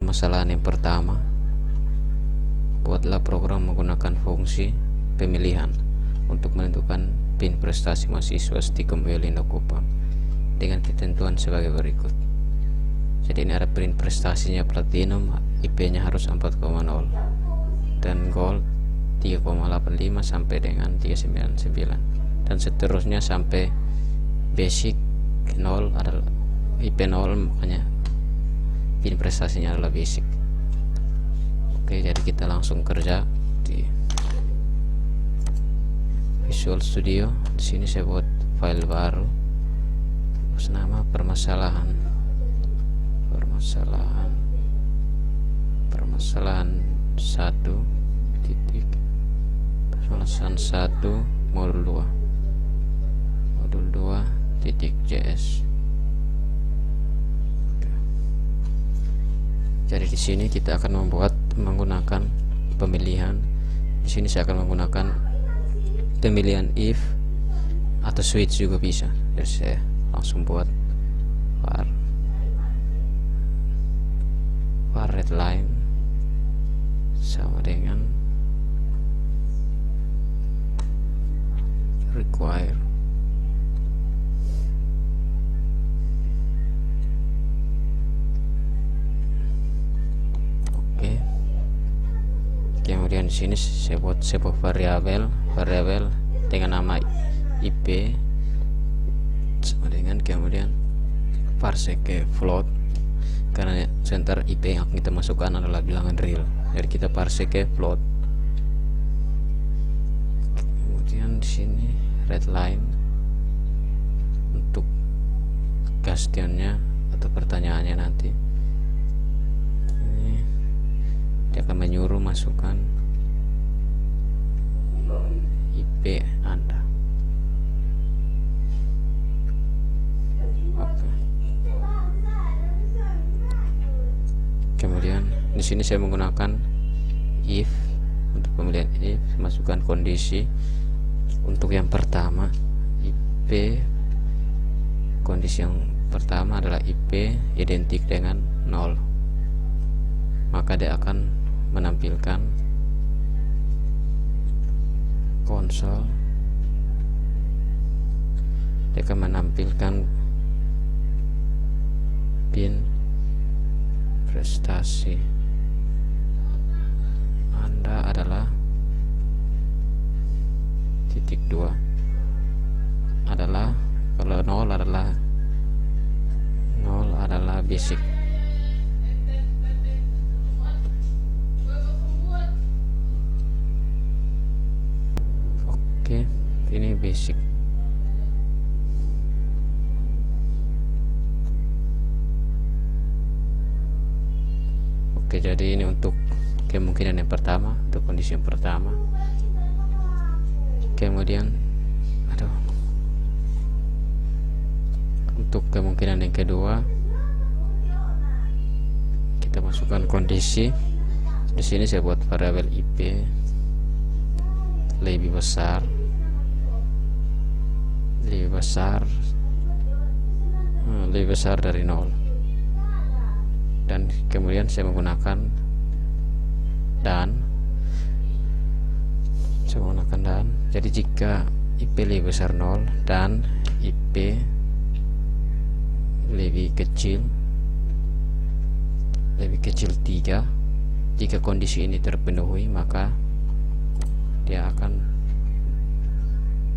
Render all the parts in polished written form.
permasalahan yang pertama, buatlah program menggunakan fungsi pemilihan untuk menentukan PIN prestasi mahasiswa Stikom Lindo Kupang dengan ketentuan sebagai berikut. Jadi ini ada PIN prestasinya platinum, IP-nya harus 4,0 dan gold 3,85 sampai dengan 399 dan seterusnya sampai basic 0 adalah IP 0, makanya PIN prestasinya adalah basic. Oke, jadi kita langsung kerja di Visual Studio. Di sini saya buat file baru, terus nama permasalahan 1 titik permasalahan 1 modul 2 titik JS. Jadi di sini kita akan menggunakan pemilihan. Di sini saya akan menggunakan pemilihan if atau switch juga bisa. Jadi saya langsung buat var redline sama dengan require. Oke. Kemudian di sini saya buat sebuah variabel dengan nama IP sama dengan kemudian parse ke float, karena center IP yang kita masukkan adalah bilangan real, jadi kita parse ke float. Kemudian di sini redline untuk questionnya atau pertanyaannya nanti. Ini dia akan menyuruh masukkan IP Anda. Oke. Kemudian di sini saya menggunakan if untuk pemilihan if, masukkan kondisi untuk yang pertama IP. Kondisi yang pertama adalah IP identik dengan 0, maka dia akan menampilkan konsol. Dia akan menampilkan PIN prestasi Anda adalah titik 2 adalah, kalau 0 adalah basic. Oke, ini basic. Oke, jadi ini untuk kemungkinan yang pertama, untuk kondisi yang pertama. Kemudian untuk kemungkinan yang kedua, kita masukkan kondisi. Di sini saya buat variabel IP lebih besar dari 0, dan kemudian saya menggunakan dan. Jadi jika IP lebih besar 0 dan IP lebih kecil 3, jika kondisi ini terpenuhi, maka dia akan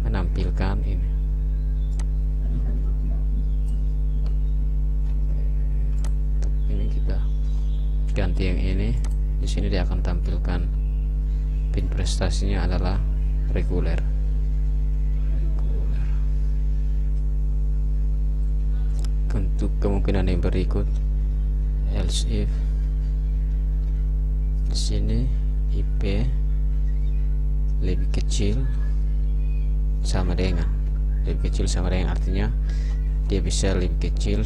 menampilkan ini. Ini kita ganti yang ini. Di sini dia akan tampilkan PIN prestasinya adalah reguler. Untuk kemungkinan yang berikut, else if di sini IP lebih kecil sama dengan artinya dia bisa lebih kecil,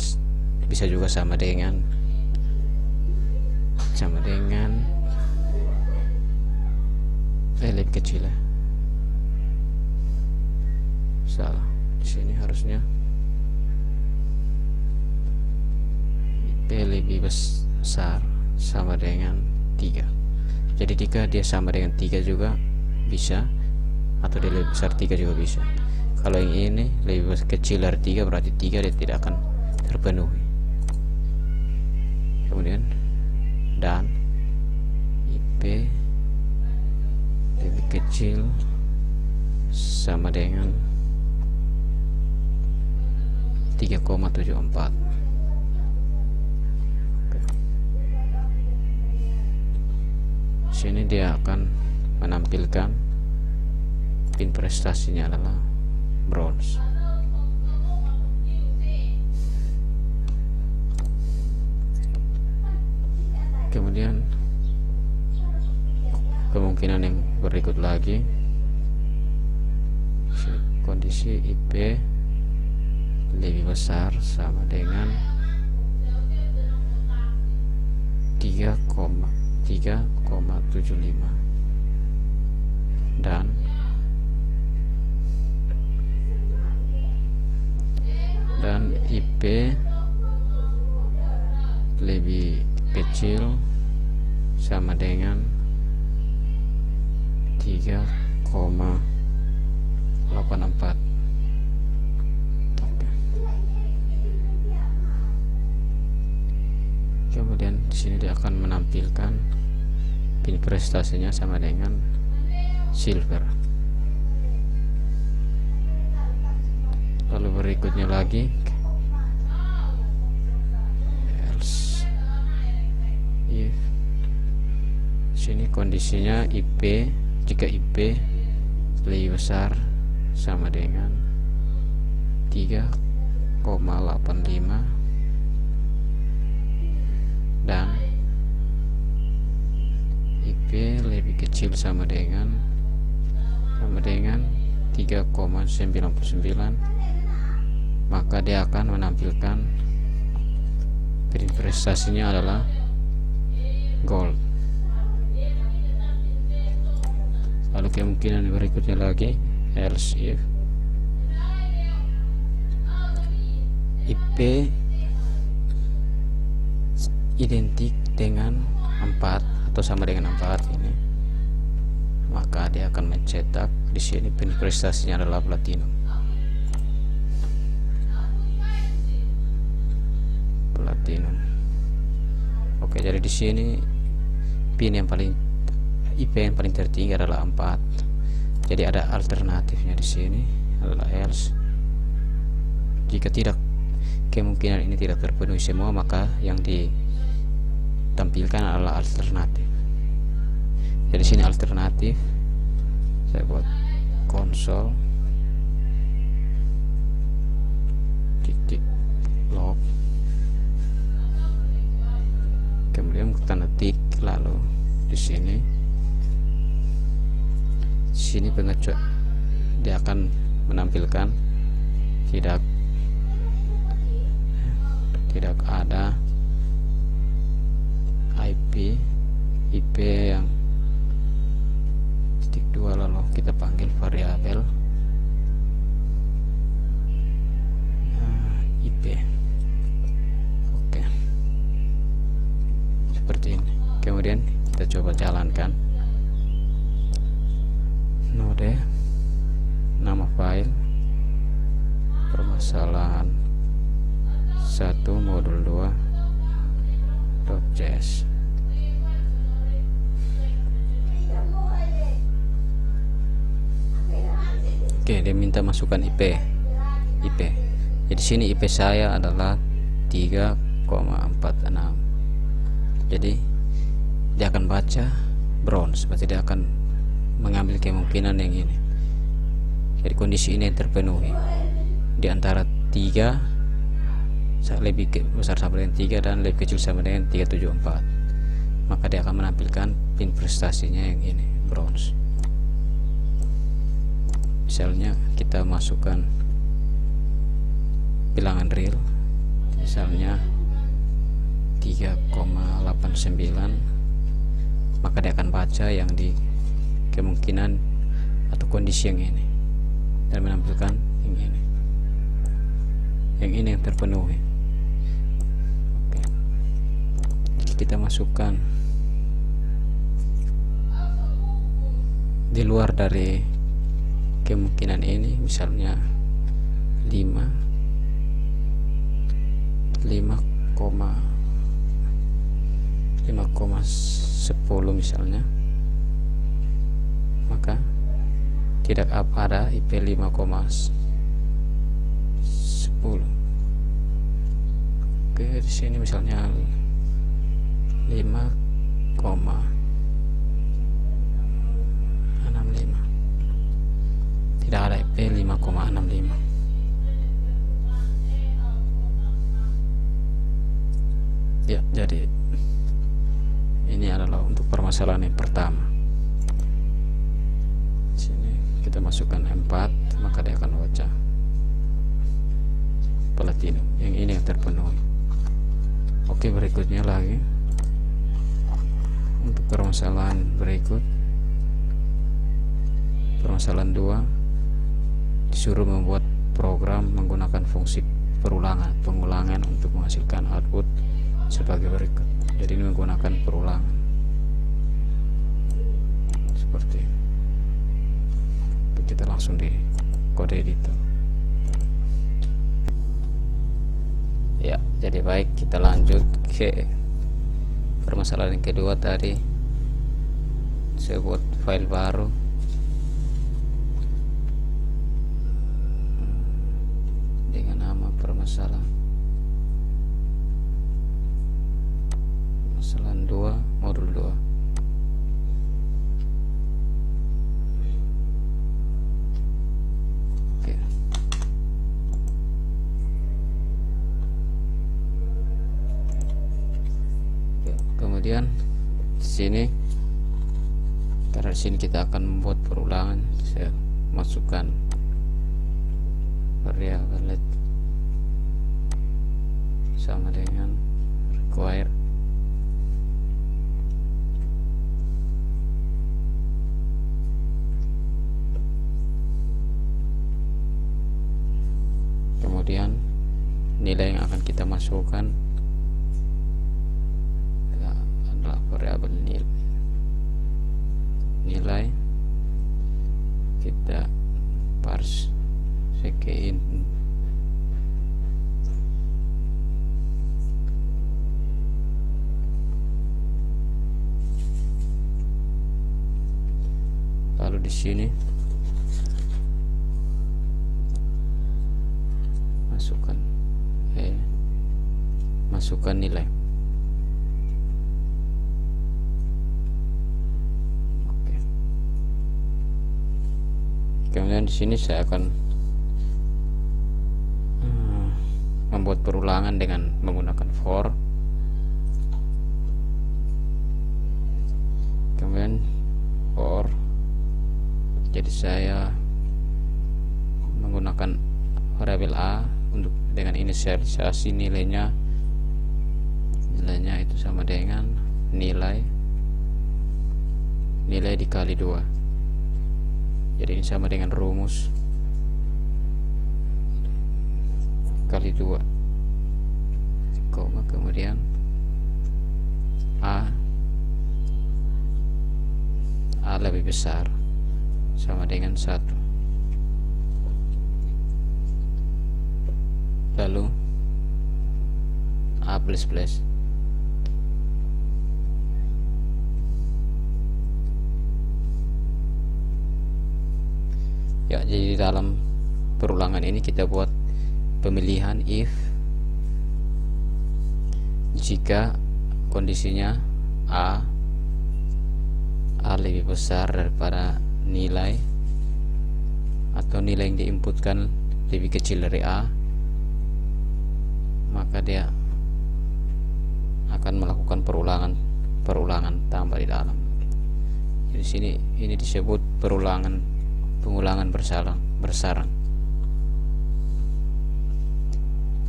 bisa juga sama dengan lebih kecil ya. Salah, di sini harusnya IP lebih besar sama dengan 3. Jadi jika dia sama dengan 3 juga bisa, atau dia lebih besar 3 juga bisa. Kalau yang ini lebih kecil dari 3 berarti 3 dia tidak akan terpenuhi. Kemudian dan IP lebih kecil sama dengan 3,74. Sini dia akan menampilkan pin prestasinya adalah bronze. Kemudian kemungkinan yang berikut lagi, kondisi IP lebih besar sama dengan 3,75 dan IP lebih kecil sama dengan 3,84. Kemudian di sini dia akan menampilkan pin prestasinya sama dengan silver. Lalu berikutnya lagi else if. Sini kondisinya IP, jika IP lebih besar sama dengan 3,85 dan IP lebih kecil sama dengan 3,99, maka dia akan menampilkan pin prestasinya adalah gold. Lalu kemungkinan berikutnya lagi else if IP identik dengan 4 atau sama dengan 4 ini, maka dia akan mencetak di sini pin prestasinya adalah platinum. Oke, jadi di sini pin yang paling IP yang paling tertinggi adalah 4. Jadi ada alternatifnya di sini adalah else. Jika tidak, kemungkinan ini tidak terpenuhi semua, maka yang ditampilkan adalah alternatif. Jadi sini alternatif, saya buat konsol titik log, kemudian tanda tik, lalu di sini pengecualian dia akan menampilkan tidak ada IP yang titik 2, lalu kita panggil variabel IP. Oke, seperti ini. Kemudian kita coba jalankan node, nama file permasalahan 1 modul 2.js. Oke, dia minta masukkan IP. Jadi sini IP saya adalah 3,46. Jadi dia akan baca bronze, berarti dia akan mengambil kemungkinan yang ini. Jadi kondisi ini terpenuhi di antara 3 lebih besar sama dengan 3 dan lebih kecil sama dengan 374, maka dia akan menampilkan pin prestasinya yang ini, bronze. Misalnya kita masukkan bilangan real, misalnya 3,89, maka dia akan baca yang di kemungkinan atau kondisi yang ini dan menampilkan yang ini yang terpenuhi. Oke. kita masukkan di luar dari kemungkinan ini, misalnya 5,10 misalnya, maka tidak ada IP 5,10. Oke, di sini misalnya 5,65, tidak ada IP 5,65. Ya, jadi ini adalah untuk permasalahan yang pertama. Sini kita masukkan 4, maka dia akan baca Platinum. Yang ini yang terpenuhi. Oke, berikutnya lagi untuk permasalahan berikut, permasalahan 2, disuruh membuat program menggunakan fungsi pengulangan untuk menghasilkan output sebagai berikut. Jadi ini menggunakan perulangan seperti ini. Kita langsung di kode editor. Ya, jadi baik, kita lanjut ke permasalahan yang kedua. Tadi saya buat file baru dengan nama permasalahan 2, modul 2. Oke. Kemudian di sini, karena di sini kita akan membuat perulangan, saya masukkan variabel let sama dengan require. Kemudian nilai yang akan kita masukkan adalah variabel nilai. Kita parse sekein lalu di sini masukkan nilai. Oke. Kemudian di sini saya akan membuat perulangan dengan menggunakan for. Kemudian for, jadi saya menggunakan variabel a untuk dengan inisialisasi nilainya itu sama dengan nilai dikali 2. Jadi ini sama dengan rumus kali 2, koma, kemudian a lebih besar sama dengan 1, lalu a plus plus. Ya, jadi di dalam perulangan ini kita buat pemilihan if jika kondisinya a lebih besar daripada nilai, atau nilai yang diinputkan lebih kecil dari a, maka dia akan melakukan perulangan tambah di dalam. Jadi sini ini disebut pengulangan bersarang.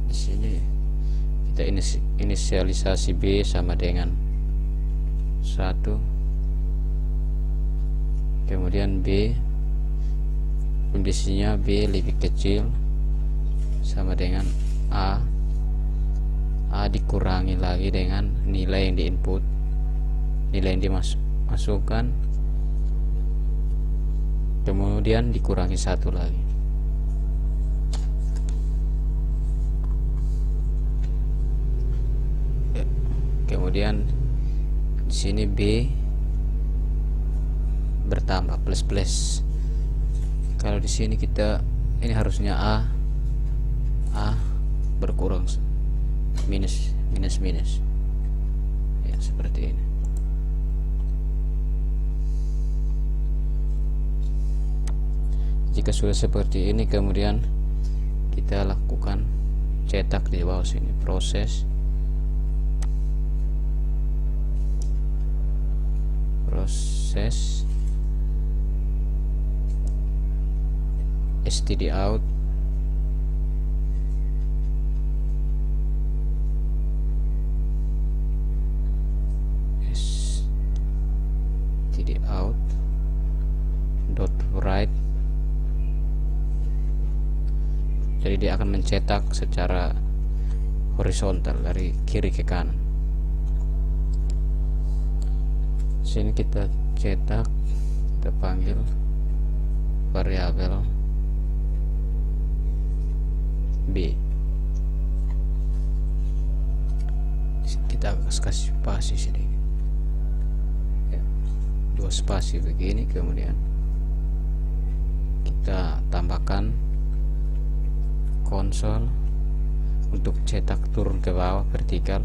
Di sini kita inisialisasi b sama dengan 1, kemudian b kondisinya b lebih kecil sama dengan a A dikurangi lagi dengan nilai yang diinput, nilai yang dimasukkan, kemudian dikurangi 1 lagi. Kemudian di sini B bertambah plus. Kalau di sini kita ini harusnya A berkurang minus ya, seperti ini. Jika sudah seperti ini, kemudian kita lakukan cetak di bawah sini, proses std out dot write. Jadi dia akan mencetak secara horizontal dari kiri ke kanan. Sini kita cetak, kita panggil variabel B. Kita kasih spasi sedikit ya, 2 spasi begini. Kemudian kita tambahkan konsol untuk cetak turun ke bawah vertikal.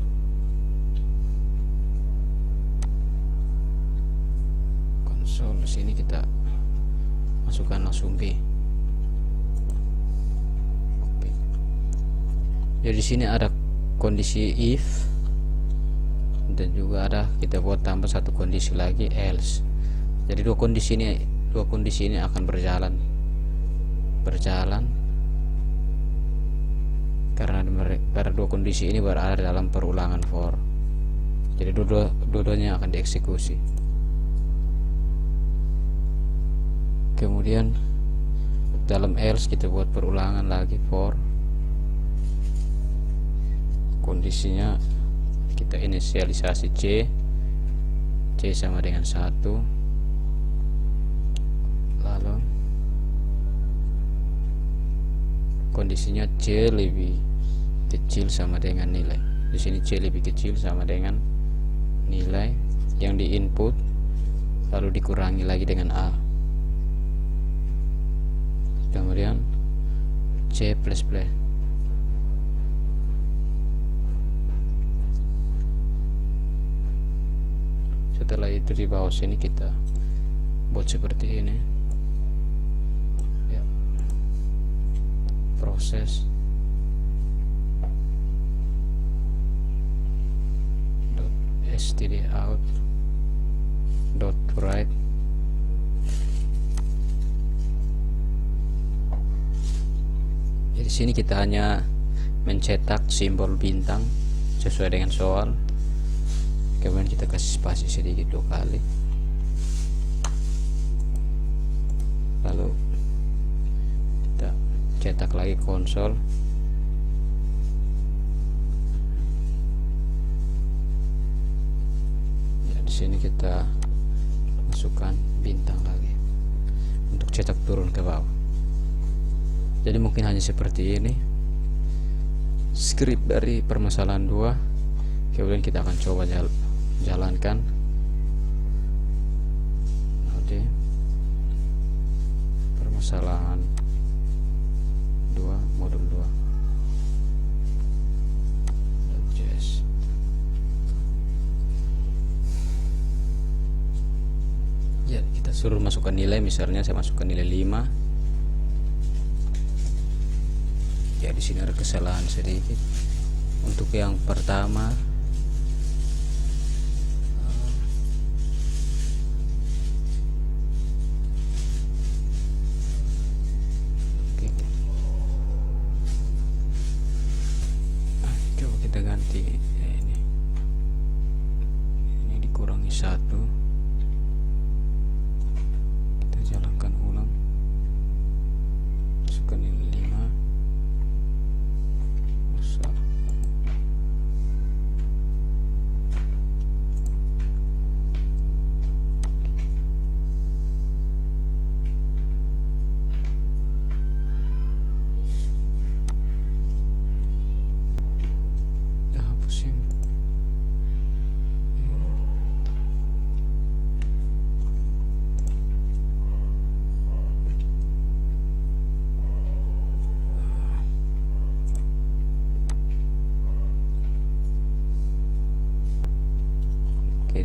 Konsol sini kita masukkan langsung B. Jadi di sini ada kondisi if, dan juga ada kita buat tambah 1 kondisi lagi else. Jadi dua kondisi ini akan berjalan karena 2 kondisi ini berada dalam perulangan for. Jadi dua-duanya akan dieksekusi. Kemudian dalam else kita buat perulangan lagi for. Kondisinya kita inisialisasi C sama dengan 1, lalu kondisinya C lebih kecil sama dengan nilai. Di sini C lebih kecil sama dengan nilai yang diinput, lalu dikurangi lagi dengan A. Kemudian C++. Setelah itu di bawah sini kita buat seperti ini ya, proses std out dot write. Jadi sini kita hanya mencetak simbol bintang sesuai dengan soal. Kemudian kita kasih spasi sedikit 2 kali, lalu kita cetak lagi konsol. Ya, di sini kita masukkan bintang lagi untuk cetak turun ke bawah. Jadi mungkin hanya seperti ini skrip dari permasalahan 2. Kemudian kita akan coba jalankan. Oke, permasalahan 2 modul 2 .js. Ya, kita suruh masukkan nilai. Misalnya saya masukkan nilai 5. Ya, di sini ada kesalahan sedikit. Untuk yang pertama, coba kita ganti ini dikurangi 1. Kita jalankan ulang, masukkan nilai 5.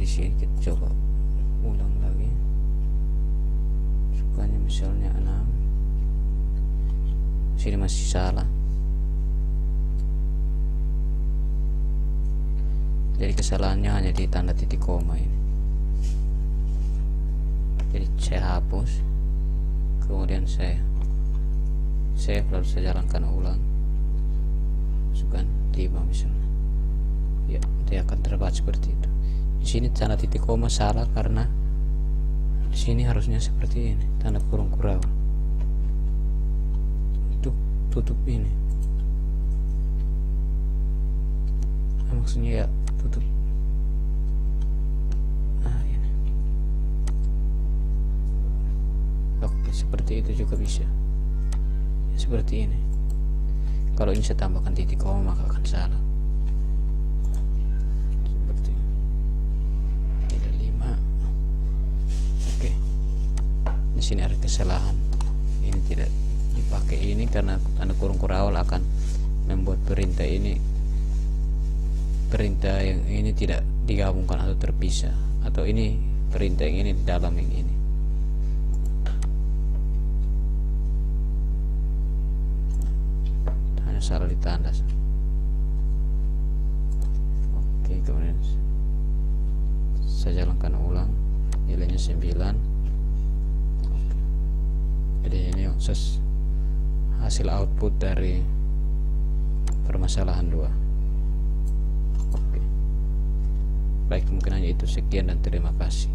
di sini kita coba ulang lagi. Sukanya misalnya 6, sini masih salah. Jadi kesalahannya hanya di tanda titik koma ini. Jadi saya hapus, kemudian saya save, lalu saya jalankan ulang. Masukkan 5 misalnya. Ya, dia akan terbaca seperti itu. Di sini tanda titik koma salah karena di sini harusnya seperti ini, tanda kurung kurau. Untuk tutup ini. Nah, maksudnya ya tutup. Ini. Oke, seperti itu juga bisa. Ya, seperti ini. Kalau ini saya tambahkan titik koma maka akan salah. Seperti ini. Ada 5. Oke. Di sini ada kesalahan. Ini tidak dipakai ini karena tanda kurung kurawal akan membuat perintah yang ini tidak digabungkan atau terpisah, atau ini perintah yang ini di dalam yang ini. Hanya salah ditanda. Oke, kemudian saya jalankan ulang, nilainya 9. Oke. Jadi ini hasil output dari permasalahan 2. Baik, mungkin hanya itu. Sekian dan terima kasih.